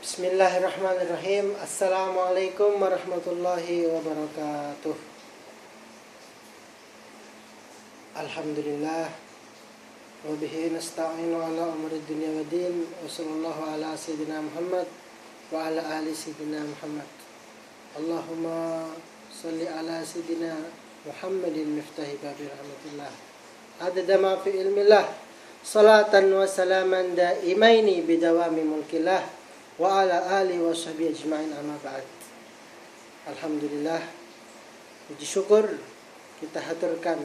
Bismillahirrahmanirrahim. Assalamualaikum warahmatullahi wabarakatuh. Alhamdulillah. Wa bihi nasta'inu ala umuri dunya wa din. Wa sallallahu ala sayyidina Muhammad wa ala ali sayyidina Muhammad. Allahumma salli ala sayyidina Muhammadin miftahi babi rahmatillah. Adada ma fi ilmillah. Salatan wa salaman daimaini bidawami mulkillah. Wa ala alihi wa sahbihi ajma'in amma ba'd. Alhamdulillah, puji syukur kita haturkan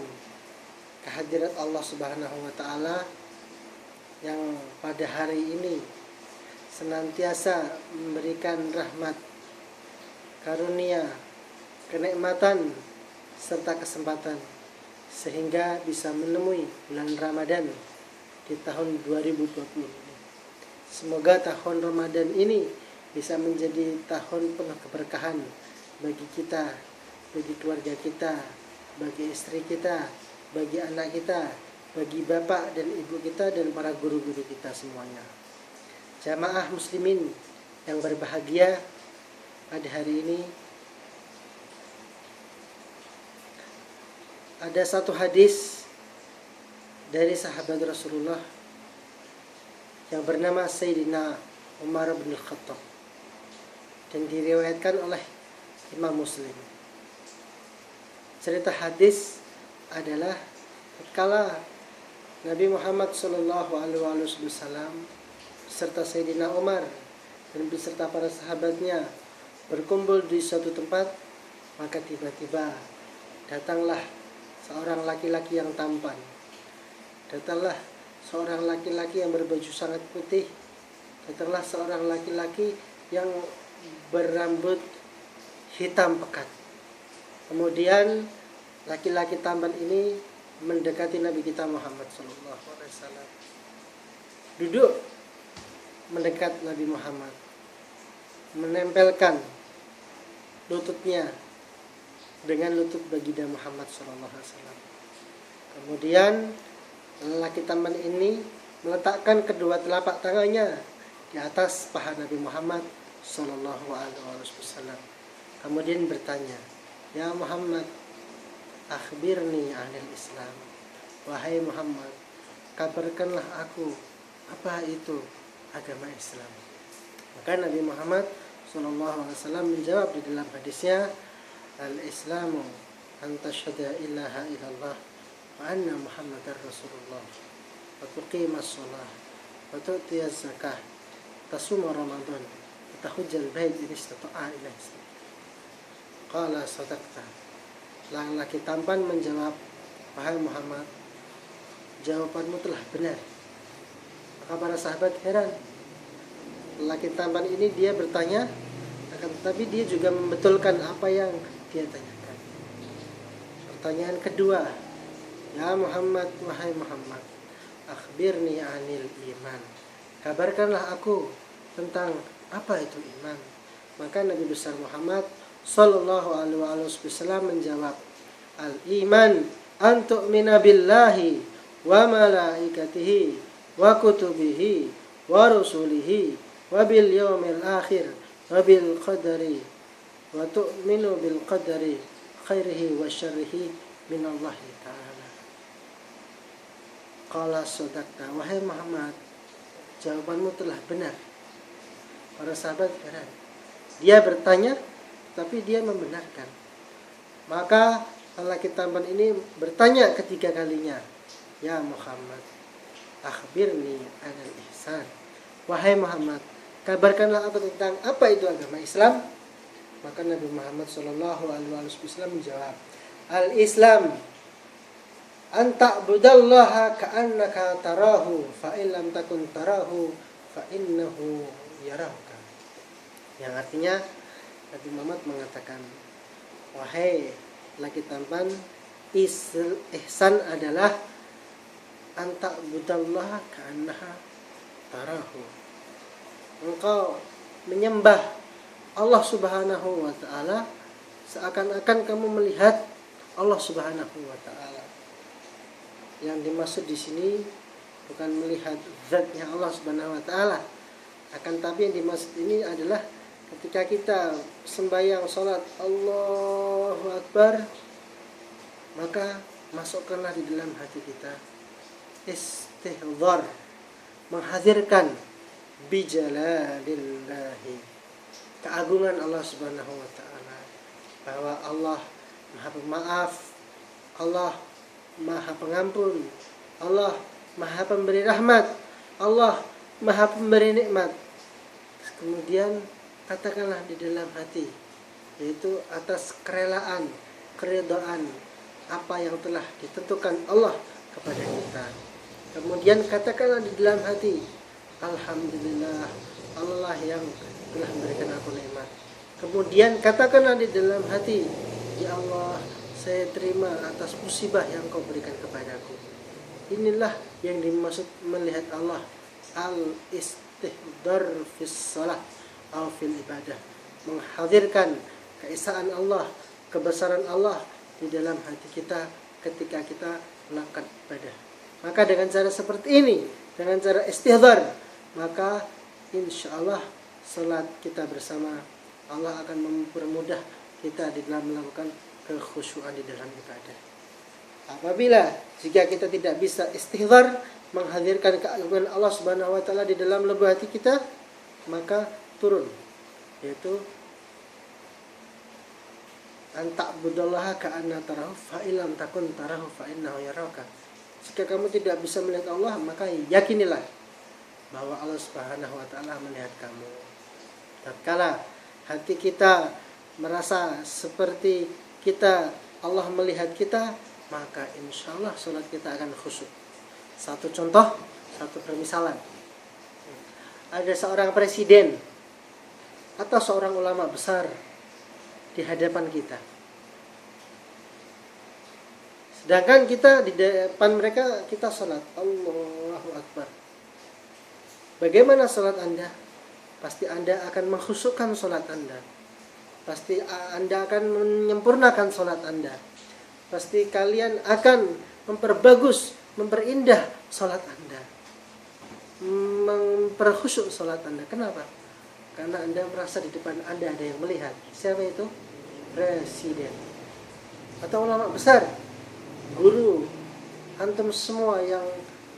kehadirat Allah Subhanahu wa taala yang pada hari ini senantiasa memberikan rahmat, karunia, kenikmatan serta kesempatan sehingga bisa menemui bulan Ramadan di tahun 2020. Semoga tahun Ramadan ini bisa menjadi tahun penuh keberkahan bagi kita, bagi keluarga kita, bagi istri kita, bagi anak kita, bagi bapak dan ibu kita dan para guru-guru kita semuanya. Jamaah muslimin yang berbahagia, pada hari ini ada satu hadis dari sahabat Rasulullah yang bernama Sayyidina Umar bin Khattab dan diriwayatkan oleh Imam Muslim. Cerita hadis adalah tatkala Nabi Muhammad SAW beserta Sayyidina Umar dan beserta para sahabatnya berkumpul di suatu tempat, maka tiba-tiba datanglah seorang laki-laki yang tampan. Datanglah seorang laki-laki yang berbaju sangat putih. Datanglah seorang laki-laki yang berambut hitam pekat. Kemudian laki-laki tampan ini mendekati Nabi kita Muhammad SAW. Duduk mendekat Nabi Muhammad, menempelkan lututnya dengan lutut baginda Muhammad SAW. Kemudian lelaki tampan ini meletakkan kedua telapak tangannya di atas paha Nabi Muhammad SAW. Kemudian bertanya, "Ya Muhammad, akhbirni anil Islam." Wahai Muhammad, kabarkanlah aku apa itu agama Islam. Maka Nabi Muhammad SAW menjawab di dalam hadisnya, "Al-Islamu an tashhada ilaha illallah wa anna Muhammadar Rasulullah wa tuqimas shalah wa tu'tiyaz zakah tasuma Ramadan wa tahujjal bait in istata'a ilaihi sabila." Qala sadaqta. Laki-laki tampan menjawab, "Wahai Muhammad, jawabanmu telah benar." Maka para sahabat heran. Laki tampan ini dia bertanya, akan tetapi dia juga membetulkan apa yang dia tanyakan. Pertanyaan kedua, "Ya Muhammad, wahai Muhammad, akhbirni anil iman." Kabarkanlah aku tentang apa itu iman. Maka Nabi besar Muhammad sallallahu alaihi wasallam menjawab, "Al-iman an tu'mina billahi wa malaikatihi wa kutubihi wa rusulihi wa bil yaumil akhir wa bil qadari wa tu'minu bil qadari khairihi wa syarrihi minallahi ta'ala." Qala sadaqta. Wahai Muhammad, jawabanmu telah benar. Para sahabat heran. Dia bertanya, tapi dia membenarkan. Maka lelaki tampan ini bertanya ketiga kalinya, "Ya Muhammad, akhbirni anil ihsan." Wahai Muhammad, kabarkanlah aku tentang apa itu agama Islam. Maka Nabi Muhammad SAW menjawab, "Al-Islam an ta'budallaha ka'annaka tarahu fa in lam takun tarahu fa innahu yaraka." Yang artinya Nabi Muhammad mengatakan, "Wahai laki tampan, ihsan adalah an ta'budallaha ka'annaka tarahu." Engkau menyembah Allah Subhanahu wa taala seakan-akan kamu melihat Allah Subhanahu wa taala. Yang dimaksud di sini bukan melihat zatnya Allah Subhanahu wa taala, Akan tapi yang dimaksud ini adalah ketika kita sembahyang sholat Allahu Akbar, maka masukkanlah di dalam hati kita istihdhar, menghadirkan bijalalillahi, keagungan Allah Subhanahu wa taala, bahwa Allah Maha Pemaaf, Allah Maha Pengampun, Allah Maha Pemberi rahmat, Allah Maha Pemberi nikmat. Kemudian katakanlah di dalam hati, yaitu atas kerelaan, keridhaan apa yang telah ditentukan Allah kepada kita. Kemudian katakanlah di dalam hati, alhamdulillah, Allah yang telah memberikan aku nikmat. Kemudian katakanlah di dalam hati, ya Allah, saya terima atas musibah yang kau berikan kepadaku. Inilah yang dimaksud melihat Allah, al-istihdar fis salah atau fil ibadah, menghadirkan keesaan Allah, kebesaran Allah di dalam hati kita ketika kita melakukan ibadah. Maka dengan cara seperti ini, dengan cara istihdar, maka insya Allah salat kita bersama Allah akan mempermudah kita di dalam melakukan kekhusyuan di dalam ibadah. Apabila jika kita tidak bisa istihdar, menghadirkan keagungan Allah Subhanahu wa taala di dalam lubuk hati kita, maka turun, yaitu anta'budallaha ka'anna tarahu fa illam takun tarahu fa innahu yaraka. Jika kamu tidak bisa melihat Allah, maka yakinilah bahwa Allah Subhanahu wa taala melihat kamu. Tatkala hati kita merasa seperti Allah melihat kita, maka insya Allah salat kita akan khusyuk. Satu contoh, satu permisalan. Ada seorang presiden atau seorang ulama besar di hadapan kita. Sedangkan kita di depan mereka kita salat Allahu Akbar. Bagaimana salat Anda? Pasti Anda akan mengkhusyukkan salat Anda. Pasti Anda akan menyempurnakan salat Anda. Pasti kalian akan memperbagus, memperindah salat Anda, memperkhusyuk salat Anda. Kenapa? Karena Anda merasa di depan Anda ada yang melihat. Siapa itu? Presiden atau ulama besar, guru, antum semua yang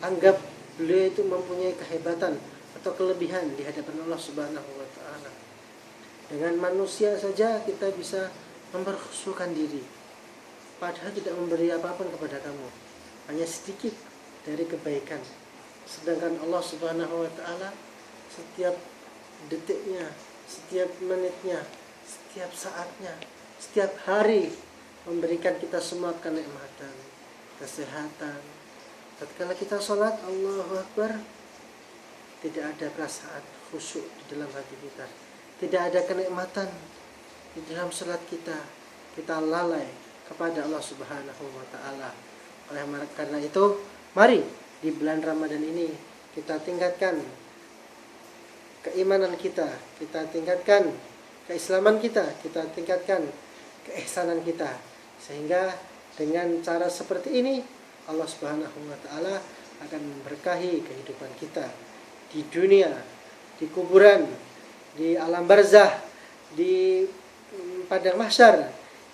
anggap beliau itu mempunyai kehebatan atau kelebihan di hadapan Allah Subhanahu wa taala. Dengan manusia saja kita bisa memperkhusyukkan diri, padahal tidak memberi apapun kepada kamu, hanya sedikit dari kebaikan. Sedangkan Allah Subhanahu wa taala setiap detiknya, setiap menitnya, setiap saatnya, setiap hari memberikan kita semua kenikmatan, kesehatan. Tatkala kita sholat Allahu Akbar, tidak ada perasaan khusyuk di dalam hati kita, tidak ada kenikmatan di dalam sholat kita. Kita lalai kepada Allah Subhanahu wa taala. Oleh karena itu, mari di bulan Ramadan ini kita tingkatkan keimanan kita tingkatkan keislaman kita tingkatkan keihsanan kita, sehingga dengan cara seperti ini Allah Subhanahu wa taala akan memberkahi kehidupan kita di dunia, di kuburan, di alam barzah, di padang mahsyar,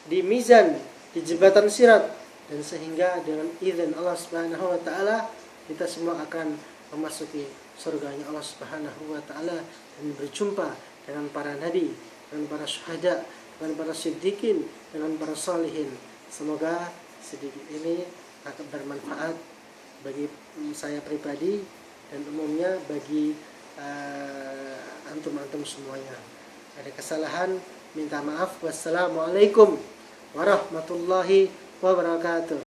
di mizan, di jembatan sirat, dan sehingga dengan izin Allah Subhanahu wa taala kita semua akan memasuki surganya Allah Subhanahu wa taala dan berjumpa dengan para nabi, dengan para syuhada, dengan para siddiqin, dengan para salihin. Semoga sedikit ini akan bermanfaat bagi saya pribadi dan umumnya bagi antum-antum semuanya. Ada kesalahan, minta maaf. Wassalamualaikum warahmatullahi wabarakatuh.